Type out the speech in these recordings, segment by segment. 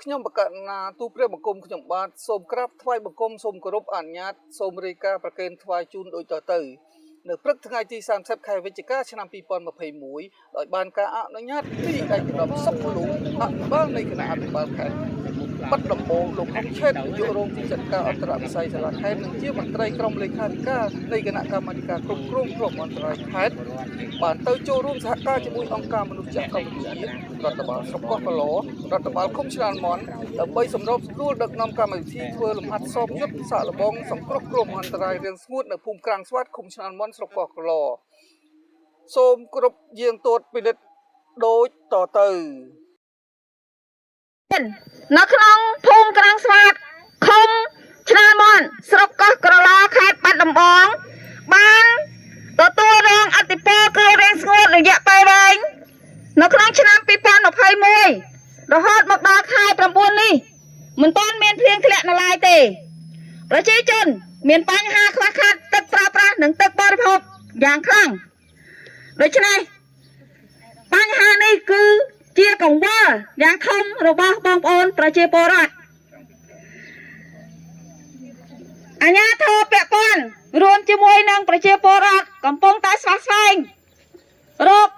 ខ្ញុំបកណាទូព្រះបង្គំខ្ញុំបាទសូមក្រាបថ្វាយបង្គំសូមគោរពអនុញ្ញាតសូមរាយការណ៍ប្រកេនថ្វាយជូនដូចតទៅនៅព្រឹកថ្ងៃទី30ខែវិច្ឆិកាឆ្នាំ2021ដោយបានការអនុញ្ញាតពីឯកឧត្តមសុខលោកអភិបាលនៃគណៈអភិបាលខេត្តបាត់ដំបងលោកអុកឆេតនាយករងទីចាត់ការអន្តរវិស័យសាលាខេត្តនិងជាមន្ត្រីក្រុមលេខាធិការនៃគណៈកម្មាធិការគ្រប់គ្រងគ្រោះមហន្តរាយខេត្តបានទៅចូលរួមសហការជាមួយអង្គការមនុស្សចាស់កម្ពុជារដ្ឋបាលស្រុកកោះកឡរដ្ឋបាលឃុំឆ្លានមន់ដើម្បីសម្របសម្រួលដឹកនាំកម្មវិធីធ្វើលំហាត់សមយុទ្ធសាកល្បងសង្គ្រោះគ្រោះមហន្តរាយរាំងស្ងួតនៅភូមិក្រាំងស្វាតឃុំឆ្លានមន់ស្រុកកោះកឡសូមគ្រប់យាងទួតពិនិត្យដូចតទៅនៅក្នុងភូមិក្រាំងស្វាតឃុំឆ្លានមន់ស្រុកកោះកឡខេត្តបាត់ដំបងបានទទួលរងអធិពលគ្រោះរាំងស្ងួតរយៈពេលវែងនៅក្នុងឆ្នាំ2021រហូតមកដល់ខែ9នេះមិនទាន់មានភ្លៀងធ្លាក់នៅឡើយទេប្រជាជនមានបញ្ហាខ្វះខាតទឹកប្រើប្រាស់និងទឹកបរិភោគយ៉ាងខ្លាំងដូច្នេះបញ្ហានេះគឺជាកង្វល់យ៉ាងធំរបស់បងប្អូនប្រជាពលរដ្ឋអាជ្ញាធរពាក់ព័ន្ធរួមជាមួយនឹងប្រជាពលរដ្ឋកំពុងតែស្វះស្វែងរក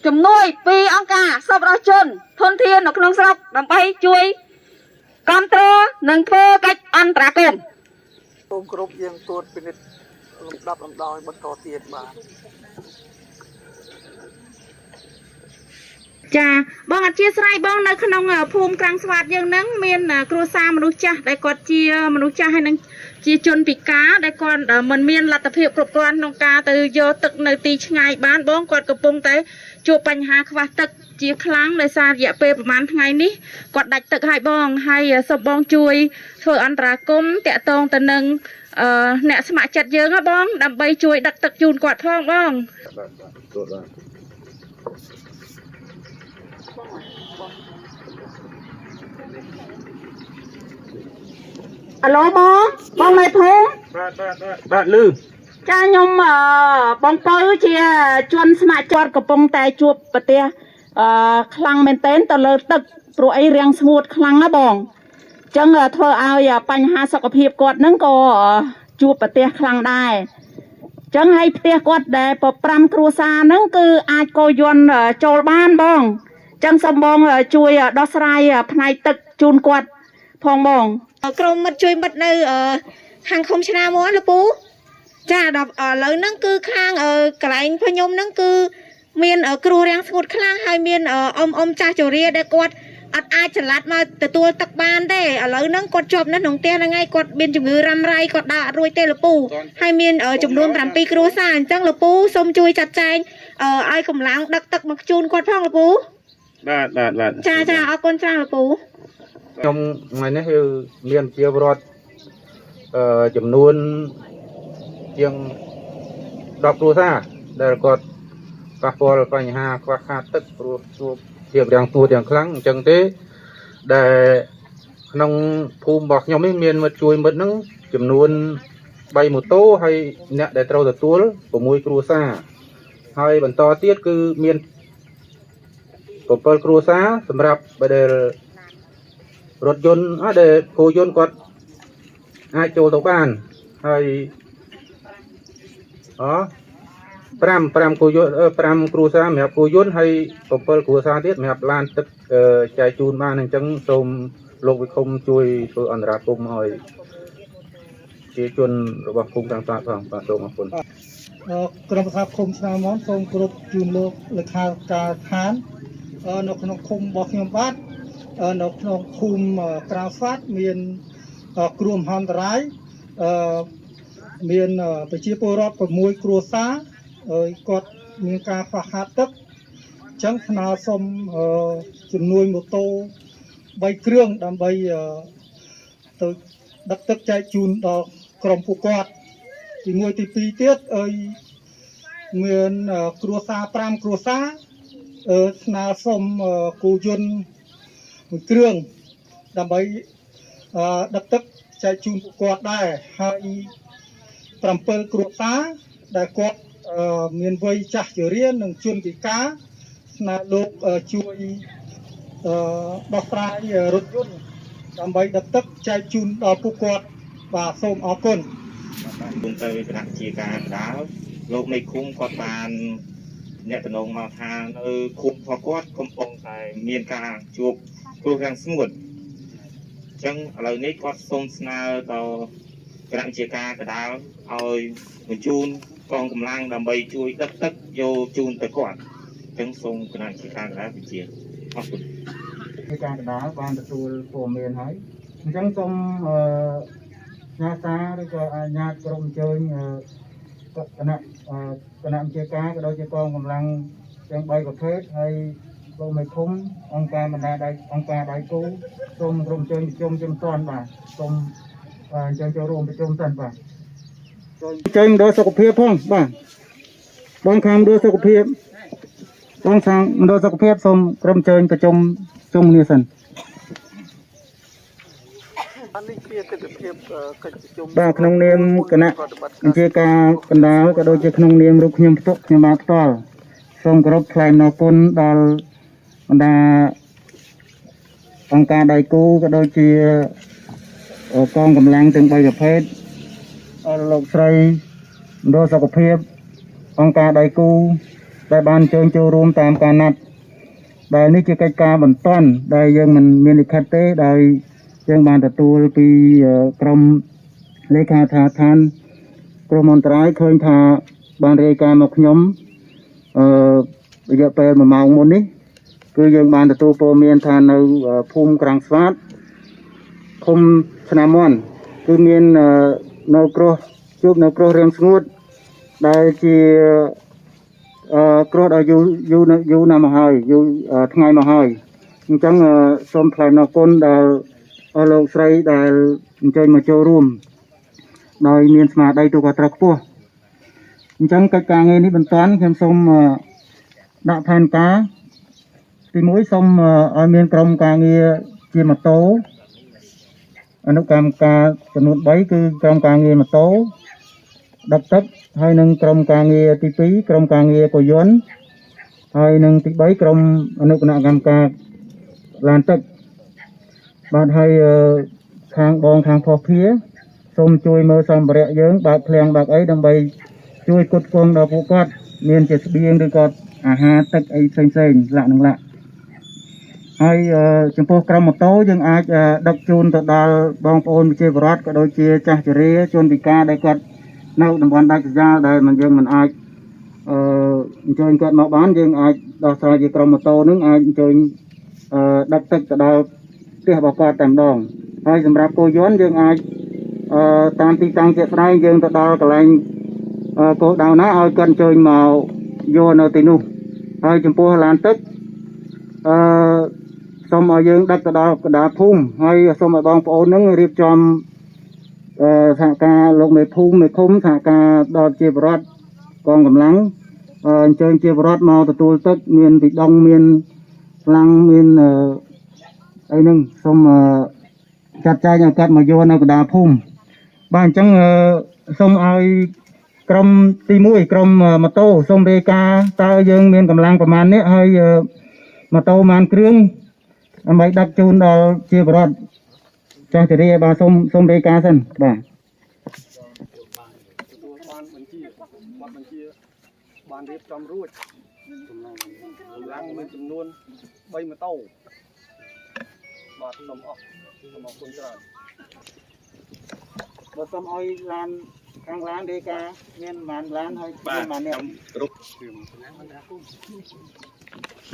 ជំនួយពីអង្គការសប្បុរសជនធនធាននៅក្នុងស្រុកដើម្បីជួយគាំទ្រនិងធ្វើកិច្ចអន្តរាគមន៍សូមគ្រប់យាងទួតពិនិត្យលំដាប់លំដោយបន្តទៀតបាទចាបងអធិស្ឋានបងនៅក្នុងភូមិក្រាំងស្វាតយើងនឹងមានគ្រួសារមនុស្សចាស់ដែលគាត់ជាមនុស្សចាស់ហើយនឹងជាជនពិការដែលគាត់មិនមានលទ្ធភាពគ្រប់គ្រាន់ក្នុងការទៅយកទឹកនៅទីឆ្ងាយបានបងគាត់កំពុងតែជួបបញ្ហាខ្វះទឹកជាខ្លាំងដោយសាររយៈពេលប្រហែលថ្ងៃនេះគាត់ដាច់ទឹកហើយបងហើយសូមបងជួយធ្វើអន្តរាគមន៍តាក់ទងទៅនឹងអ្នកស្ម័គ្រចិត្តយើងហ៎បងដើម្បីជួយដឹកទឹកជូនគាត់ផងបងអាឡូបងនៅភូមិបាទលឺចាខ្ញុំបងពៅជាជនស្ម័គ្រចិត្តកំពុងតែជួបប្រទះខ្លាំងមែនទែនទៅលើទឹកព្រោះអីរាំងស្ងួតខ្លាំងណាបងអញ្ចឹងធ្វើឲ្យបញ្ហាសុខភាពគាត់នឹងក៏ជួបប្រទះខ្លាំងដែរអញ្ចឹងឲ្យផ្ទះគាត់ដែល5គ្រួសារហ្នឹងគឺអាចកោយន់ចូលបានបងអញ្ចឹងសូមបងជួយដោះស្រាយផ្នែកទឹកជូនគាត់ផងបងក្រុមមិត្តជួយមិត្តនៅខាងឃុំឆ្នាមន់លពូចាដល់ឥឡូវហ្នឹងគឺខាងកន្លែងខ្ញុំហ្នឹងគឺមានគ្រោះរាំងស្ងួតខ្លាំងហើយមានអ៊ំចាស់ជរាដែលគាត់អត់អាចចល័តមកទទួលទឹកបានទេឥឡូវហ្នឹងគាត់ជាប់នៅក្នុងផ្ទះហ្នឹងហើយគាត់មានជំងឺរ៉ាំរ៉ៃគាត់ដើរអត់រួចទេលពូហើយមានចំនួន7គ្រួសារអញ្ចឹងលពូសូមជួយចាត់ចែងឲ្យកម្លាំងដឹកទឹកមកជូនគាត់ផងលពូបាទចាអរគុណច្រើនលពូខ្ញុំថ្ងៃនេះគឺមានជាវរដ្ឋចំនួនជាង10គ្រួសារដែលគាត់ប៉ះពាល់បញ្ហាខ្វះខាតទឹកព្រោះជួបជារាំងស្ងួតយ៉ាងខ្លាំងអញ្ចឹងទេដែលក្នុងភូមិរបស់ខ្ញុំនេះមានមិត្តជួយមិត្តហ្នឹងចំនួន3ម៉ូតូហើយអ្នកដែលត្រូវទទួល6គ្រួសារហើយបន្តទៀតគឺមាន7គ្រួសារសម្រាប់ដែលរថយន្តដែលគោយន្តគាត់អាចចូលទៅបានហើយ5គោយន្ត5គ្រួសារសម្រាប់គោយន្តហើយ7គ្រួសារទៀតសម្រាប់ឡានទឹកចែកជូនបានអញ្ចឹងសូមលោកវិឃុំជួយធ្វើអន្តរាគមន៍ឲ្យជាជនរបស់ភូមិតាមស្វាតផងបាទសូមអរគុណក្រុមប្រឹក្សាឃុំឆ្នាមមសូមគោរពជូនលោកលេខាការឋាននៅក្នុងឃុំរបស់ខ្ញុំបាទនៅក្នុងភូមិក្រាំងស្វាតមានគ្រោះមហន្តរាយមានប្រជាពលរដ្ឋ6គ្រួសារគាត់មានការខ្វះខាតទឹកអញ្ចឹងថ្នាក់សូមជំនួយម៉ូតូ3គ្រឿងដើម្បីទៅដឹកទឹកចែកជូនដល់ក្រុមពួកគាត់ទី1ទី2ទៀតមានគ្រួសារ5គ្រួសារថ្នាក់សូមគោយន្ត1គ្រឿងដើម្បីដឹកទឹកចែកជូនពួកគាត់ដែរហើយ7គ្រួសារដែលគាត់មានវ័យចាស់ជរានិងជនពិការស្នើលោកជួយ ដោះស្រាយរថយន្តដើម្បីដឹកទឹកចែកជូនដល់ពួកគាត់បាទសូមអរគុណ គុំទៅគណៈជាការដាល់លោកនៃឃុំគាត់បានអ្នកតំណងមកថានៅឃុំរបស់គាត់កំពុងតែមានការជួបគ្រោះរាំងស្ងួតអញ្ចឹងឥឡូវនេះគាត់សូមស្នើដល់គណៈជាការកដាលឲ្យបញ្ជូនកងកម្លាំងដើម្បីជួយដឹកទឹកយកជូនទៅគាត់អញ្ចឹងសូមគណៈជាការកដាលវិជាអរគុណជាការកដាលបានទទួលព័ត៌មានហើយអញ្ចឹងសូមញាតាឬក៏អាជ្ញាក្រុមអញ្ជើញគណៈជាការក៏ដូចជាកងកម្លាំងទាំង3ប្រភេទហើយលោកមេឃុំអង្គការបណ្ដាដៃអង្គការដៃគូសូមក្រុមអញ្ជើញប្រជុំជំទាន់បាទសូមអញ្ជើញចូលរួមប្រជុំសិនបាទចូលអញ្ជើញមណ្ឌលសុខភាពផងបាទបងខាងមណ្ឌលសុខភាពបងខាងមណ្ឌលសុខភាពសូមក្រុមអញ្ជើញប្រជុំជុំគ្នាសិននេះជាទស្សនវិជ្ជាកិច្ចប្រជុំ បាទក្នុងនាមគណៈអញ្ជើញការកណ្ដាលក៏ដូចជាក្នុងនាមរូបខ្ញុំផ្ទាល់ខ្ញុំបាទផ្ទាល់សូមគោរពថ្លែងអំណរគុណដល់បណ្ដាអង្គការដៃគូក៏ដូចជាកងកម្លាំងទាំង3ប្រភេទអរលោកស្រីមណ្ឌលសុខភាពអង្គការដៃគូដែលបានអញ្ជើញចូលរួមតាមការណាត់ដែលនេះជាកិច្ចការបន្ទាន់ដែលយើងមិនមានលិខិតទេដោយយើងបានទទួលពីក្រុមលេខាធិការឋានក្រមអន្តរាយឃើញថាបានរាយការណ៍មកខ្ញុំរយៈពេល1ម៉ោងមុននេះគឺយើងបានទទួលព័ត៌មានថានៅភូមិក្រាំងស្វាតឃុំឆ្នាំមន់គឺមាននៅគ្រោះជួបនៅគ្រោះរាំងស្ងួតដែលជាគ្រោះដល់យូរណាស់មកហើយយូរថ្ងៃមកហើយអញ្ចឹងសូមថ្លែងអរគុណដល់លោកស្រីដែលអញ្ជើញមកចូលរួមដោយមានស្មារតីទូក៏ត្រូវខ្ពស់អញ្ចឹងកិច្ចការងារនេះបន្តខ្ញុំសូមដាក់ផែនការទី1សូមឲ្យមានក្រុមការងារជាម៉ូតូអនុកម្មការចំនួន3គឺក្រុមការងារម៉ូតូដឹកទឹកហើយនឹងក្រុមការងារទី2ក្រុមការងារកយន្តហើយនឹងទី3ក្រុមអនុគណៈកម្មការឡានទឹកបាទហើយខាងបងខាងផុសភាសូមជួយមើលសម្ភារៈយើងបើកឃ្លាំងបើកអីដើម្បីជួយគុតគង់ដល់ពួកគាត់មានជាស្បៀងឬក៏អាហារទឹកអីផ្សេងលក្ខនឹងលក្ខហើយចំពោះក្រុមម៉ូតូយើងអាចដឹកជូនទៅដល់បងប្អូនប្រជាពលរដ្ឋក៏ដូចជាចាស់ជរាជនពិការដែលគាត់នៅតំបន់ដាច់ស្រយាលដែលយើងមិនអាចអញ្ជើញគាត់មកបានយើងអាចដោះស្រាយជាក្រុមម៉ូតូនឹងអាចអញ្ជើញដឹកទឹកទៅដល់ផ្ទះរបស់គាត់តែម្ដងហើយសម្រាប់គោយន្តយើងអាចតាមទីតាំងជាក់ស្ដែងយើងទៅដល់កន្លែងគោលដៅណាឲ្យគាត់អញ្ជើញមកយកនៅទីនោះហើយចំពោះឡានទឹកសូមឲ្យយើងដឹកទៅដល់កណ្ដាលភូមិហើយសូមឲ្យបងប្អូននឹងរៀបចំសហការលោកមេភូមិមេឃុំសហការដល់ជាបរដ្ឋកងកម្លាំងអញ្ជើញជាបរដ្ឋមកទទួលទឹកមានពីដងមានខ្លាំងមានអីហ្នឹងសូមចាត់ចែងឲ្យគាត់មកយកនៅកណ្ដាលភូមិបាទអញ្ចឹងសូមឲ្យក្រុមទី1ក្រុមម៉ូតូសូមរាយការណ៍តើយើងមានកម្លាំងប្រមាណនេះហើយម៉ូតូប៉ុន្មានគ្រឿងដើម្បីដឹកជូនដល់ជាបរដ្ឋចាស់ជរាបាទសូមរាយការណ៍សិនបាទបានបញ្ជាបានរៀបចំរួចកម្លាំងមានចំនួន3ម៉ូតូបាទសូមអរគុណច្រើនបើសូមឲ្យឡានខាងឡានរាយការណ៍មានប្រមាណឡានហើយប្រមាណអ្នកគ្រប់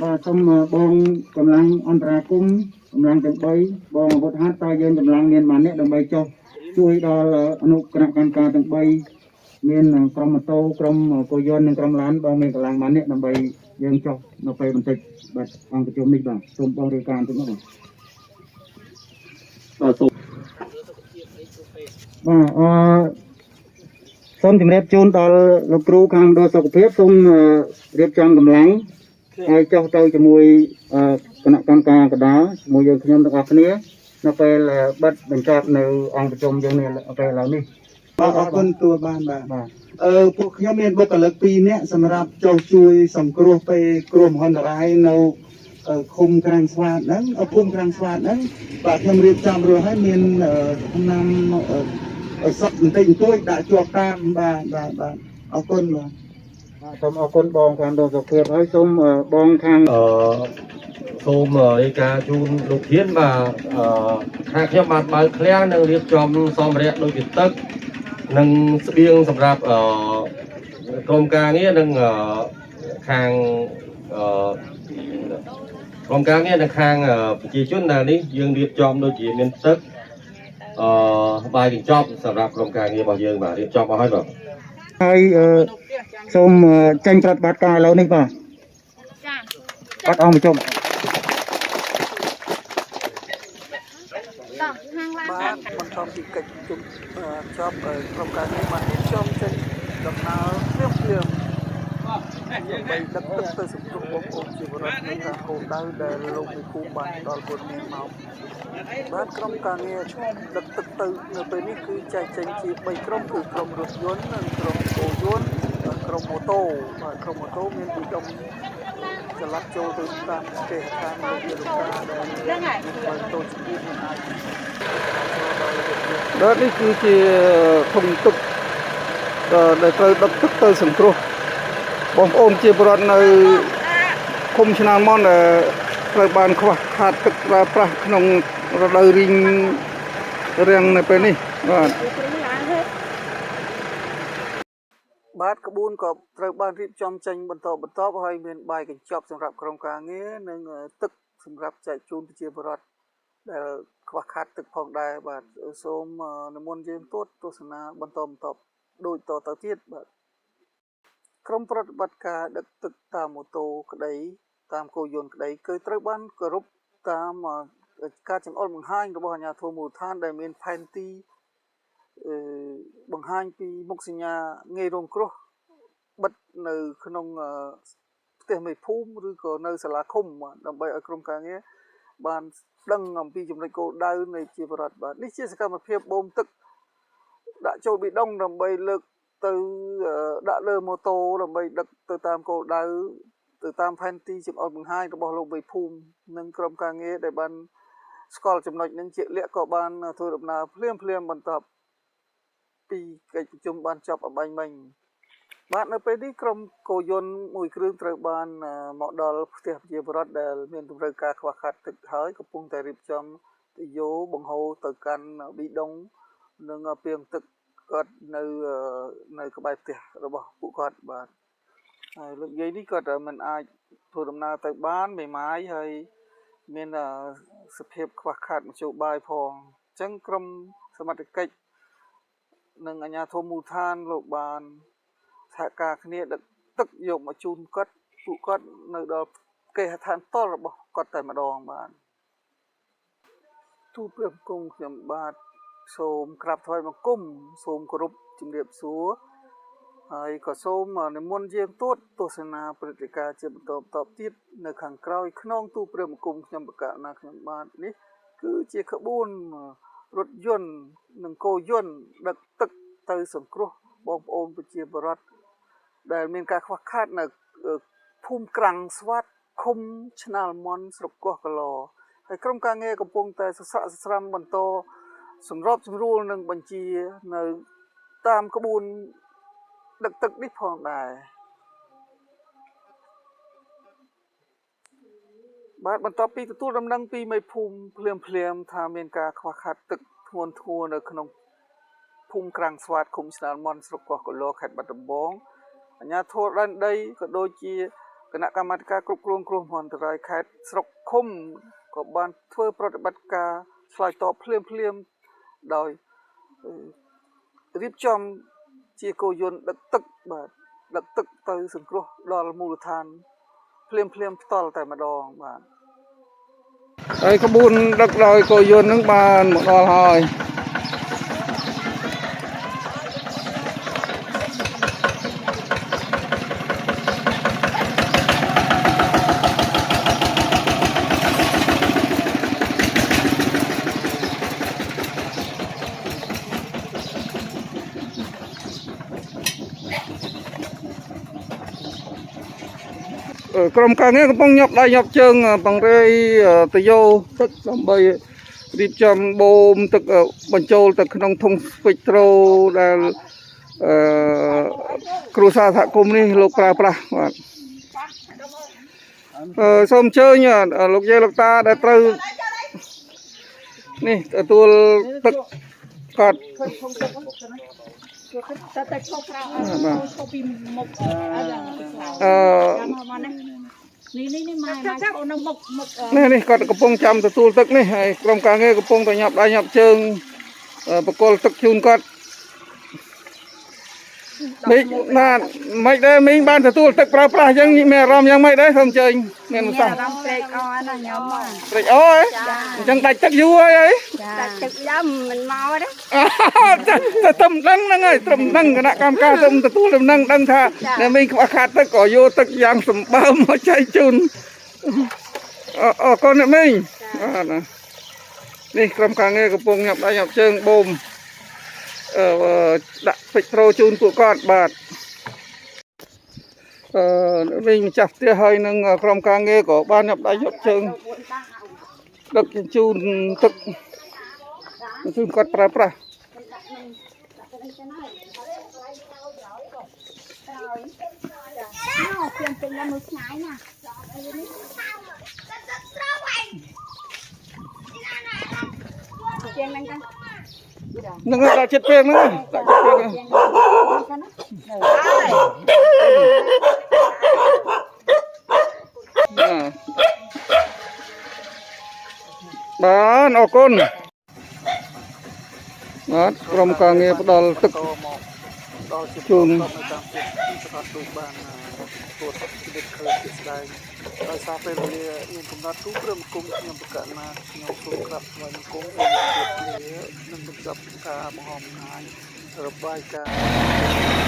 បាទសូមបងកម្លាំងអន្តរាគមកម្លាំងទាំង3បងអាវុធហត្ថតើយើងកម្លាំងមានប៉ុន្មានអ្នកដើម្បីចុះជួយដល់អនុគណៈកម្មការទាំង3មានក្រុមម៉ូតូក្រុមគោយន្តនិងក្រុមឡានបងមានកម្លាំងប៉ុន្មានអ្នកដើម្បីយើងចុះនៅពេលបន្តិចបាទអង្គប្រជុំនេះបាទសូមបងរាយការណ៍ទៅមកបាទសូមសូមជម្រាបជូនដល់លោកគ្រូខាងមណ្ឌលសុខភាពសូមរៀបចំកម្លាំងហើយចុះទៅជាមួយគណៈកម្មការកណ្ដាលជាមួយយើងខ្ញុំទាំងអស់គ្នានៅពេលបិទបញ្ចប់នៅអង្គប្រជុំយើងនេះពេលឥឡូវនេះបាទអរគុណទួបានបាទពួកខ្ញុំមានបុគ្គលិក2នាក់សម្រាប់ចុះជួយសង្គ្រោះពេលគ្រោះមហន្តរាយនៅ ឃុំក្រាំងស្វាតហ្នឹងភូមិក្រាំងស្វាតហ្នឹងបាទខ្ញុំរៀបចំរួចហើយមានឆ្នាំសុទ្ធបន្តិចបន្តួចដាក់ជាប់តាមបាទអរគុណបាទសូមអរគុណបងខាងដងសុភាពហើយសូមបងខាងសូមរាយការណ៍ជូនលោកធានបាទថាខ្ញុំបានបើកឃ្លាំងនិងរៀបចំសម្ភារៈដូចជាទឹកនិងស្បៀងសម្រាប់ក្រុមការងារនិងខាងក្រុមការងារនិងខាងប្រជាជនដែលនេះយើងរៀបចំដូចជាមានទឹកបាយកញ្ចប់សម្រាប់ក្រុមការងាររបស់យើងបាទរៀបចំមកហើយបាទហើយសូមចេញប្រតិបត្តិការឥឡូវនេះបាទចាអត់អស់មកជុំបានបន្តពីកិច្ចជុំចប់ក្រុមការងារបានរៀបចំចេញដំណើរភ្លាមដើម្បីដឹកទឹកទៅសង្គ្រោះបងប្អូនជីវរដ្ឋនៅខាងគោលដៅដែលលោកវិភូមិបានដល់ពលមានមកបានក្រុមការងារដឹកទឹកទៅនៅពេលនេះគឺចែកចេញជា3ក្រុមគឺក្រុមរថយន្តនិងក្រុមគោយន្តនិងក្រុមម៉ូតូបាទក្រុមម៉ូតូមានពីដុំចល័តចូលទៅតាមផ្ទះខាងលោកយាលកាដែលបើតូចជាតិមិនអាចដល់នេះគឺជាធុងទឹកដែលត្រូវដឹកទឹកទៅសង្គ្រោះបងប្អូនជាពលរដ្ឋនៅឃុំឆ្នាំមនដែលត្រូវបានខ្វះខាតទឹកប្រើប្រាស់ក្នុងរដូវរីងរាំងនៅពេលនេះបាទក្បួនក៏ត្រូវបានរៀបចំចេញបន្តហើយមានបាយកញ្ចប់សម្រាប់ក្រុមការងារនិងទឹកសម្រាប់ចែកជូនប្រជាពលរដ្ឋដែលខ្វះខាតទឹកផងដែរបាទសូមនិមន្តយើងទស្សនាបន្តដូចតទៅទៀតបាទក្រុមប្រតិបត្តិការដឹកទឹកតាមម៉ូតូក្តីតាមគោយន្តក្តីគឺត្រូវបានគោរពតាមការចង្អុលបង្ហាញរបស់អាជ្ញាធរមូលដ្ឋានដែលមានផែនទីបង្ហាញពីមុខសញ្ញាងាយរងគ្រោះបិទនៅក្នុងផ្ទះមេភូមិឬក៏នៅសាលាឃុំដើម្បីឲ្យក្រុមការងារបានដឹងអំពីចំណុចគោលដៅនៃជាបរិបទបាទនេះជាសកម្មភាពបូមទឹកដាក់ចូលប៊ីដុងដើម្បីលើកទៅដាក់លើម៉ូតូដើម្បីដឹកទៅតាមគោលដៅទៅតាមផែនទីចង្អុលបង្ហាញរបស់លោកវិភូមិនិងក្រុមការងារដែលបានស្គាល់ចំណុចនឹងជាក់លាក់ក៏បានធ្វើដំណើរភ្លាមបន្ទាប់ពីកិច្ចប្រជុំបានចប់អបាញ់មិញបាទនៅពេលនេះក្រុមគោយន្តមួយគ្រឿងត្រូវបានមកដល់ផ្ទះប្រជាពលរដ្ឋដែលមានតម្រូវការខ្វះខាតទឹកហើយកំពុងតែរៀបចំទយោបង្ហូរទៅកាន់ប៊ីដុងនិងពាងទឹកគាត់នៅក្បែរផ្ទះរបស់ពួកគាត់បាទហើយលោកយាយនេះគាត់មិនអាចធ្វើដំណើរទៅបានមេម៉ាយហើយមានសភាពខ្វះខាតមធ្យោបាយផងអញ្ចឹងក្រុមសមត្ថកិច្ចនិងអាជ្ញាធរមូលដ្ឋានលោកបានសហការគ្នាដឹកទឹកយកមកជូនពួកគាត់នៅដល់គេហដ្ឋានតលរបស់គាត់តែម្ដងបាទទូព្រះបង្គំខ្ញុំបាទសូមក្រាបថ្វាយបង្គំសូមគោរពជំរាបសួរហើយក៏សូមនិមន្តយើងទស្សនាព្រឹត្តិការណ៍ជាបន្តទៀតនៅខាងក្រោយខ្នងទូព្រះបង្គំខ្ញុំបកណាខ្ញុំបាទនេះគឺជាក្បួនរថយន្តនិងគោយន្តដឹកទឹកទៅសង្គ្រោះបងប្អូនប្រជាពលរដ្ឋដែលមានការខ្វះខាតនៅភូមិក្រាំងស្វាតឃុំឆ្នាលមន់ស្រុកកោះកឡហើយក្រុមការងារកំពុងតែសស្រាក់សស្រាំបន្តសម្របសម្រួលនឹងបញ្ជានៅតាមក្បួនដឹកទឹកនេះផងដែរបាទបន្ទាប់ពីទទួលដំណឹងពីមេភូមិភ្លាមថាមានការខ្វះខាតទឹកធ្ងន់ធ្ងរនៅក្នុងភូមិក្រាំងស្វាតឃុំឆ្នាលមន់ស្រុកកោះកឡខេត្តបាត់ដំបងអាជ្ញាធរដែនដីក៏ដូចជាគណៈកម្មាធិការគ្រប់គ្រងគ្រោះមហន្តរាយខេត្តស្រុកឃុំក៏បានធ្វើប្រតិបត្តិការឆ្លើយតបភ្លាមដោយរៀបចំជាគោយន្តដឹកទឹកបាទដឹកទឹកទៅសង្គ្រោះដល់មូលដ្ឋានភ្លាមផ្ទាល់តែម្ដងបាទហើយក្បួនដឹកដោយគោយន្តនឹងបានមកដល់ហើយ គ ក្រុមការងារកំពុងញាប់ដៃញាប់ជើងបង្រេតយោទឹកដើម្បីរៀបចំបូមទឹកបញ្ចូលទៅក្នុងធុងស្ពេចត្រូដែលគ្រួសារសហគមន៍នេះលោកប្រើប្រាស់បាទសូមអញ្ជើញលោកយាយលោកតាដែលត្រូវនេះទទួលទឹកគាត់តែឈប់ក្រៅឈប់ពីមុខនេះម៉ែអូននៅមុខនេះគាត់កំពុងចាំទទួលទឹកនេះហើយក្រុមការងារកំពុងតែញាប់ដៃញាប់ជើងបកគលទឹកជូនគាត់នេះណាមិនដែរមីងបានទទួលទឹកប្រើប្រាស់អញ្ចឹងមានអារម្មណ៍យ៉ាងម៉េចដែរសូមអញ្ជើញមានអារម្មណ៍ត្រេកអរណាខ្ញុំត្រេកអរអញ្ចឹងដាច់ទឹកយូរហើយដាច់ទឹកយ៉ាំមិនមកទេតែត្រឹមដឹងហ្នឹងហើយត្រឹមដឹងគណៈកម្មការត្រឹមទទួលដំណឹងដឹងថាតែមីងខ្វះខាតទឹកក៏យកទឹកយ៉ាងសម្បើមមកចែកជូនអរគុណអ្នកមីងបាទនេះក្រុមការងារកំពុងញាប់ដៃញាប់ជើងបូមដាក់ពេជ្រត្រូជូនពួកគាត់បាទវិញម្ចាស់ផ្ទះហើយនឹងក្រុមការងារក៏បានញាប់ដៃញាប់ជើងដឹកជញ្ជូនទឹកជូនគាត់ប្រើប្រាស់នឹងដាក់ចិត្តពេលហ្នឹងដាក់ចិត្តពេលបាទអរគុណបាទក្រុមការងារផ្ដល់ទឹកដល់ជូនតាមស្ថានទូតបានទទួលជីវិតឃើញជាស្ដែងដោយសារពេលវេលាមានកំណត់ទូព្រមគុំខ្ញុំប្រកាសណាខ្ញុំសូមក្រាបថ្វាយបង្គំអរគុណនឹងបញ្ចប់ការបង្ហោះបង្ហាញរបាយការណ៍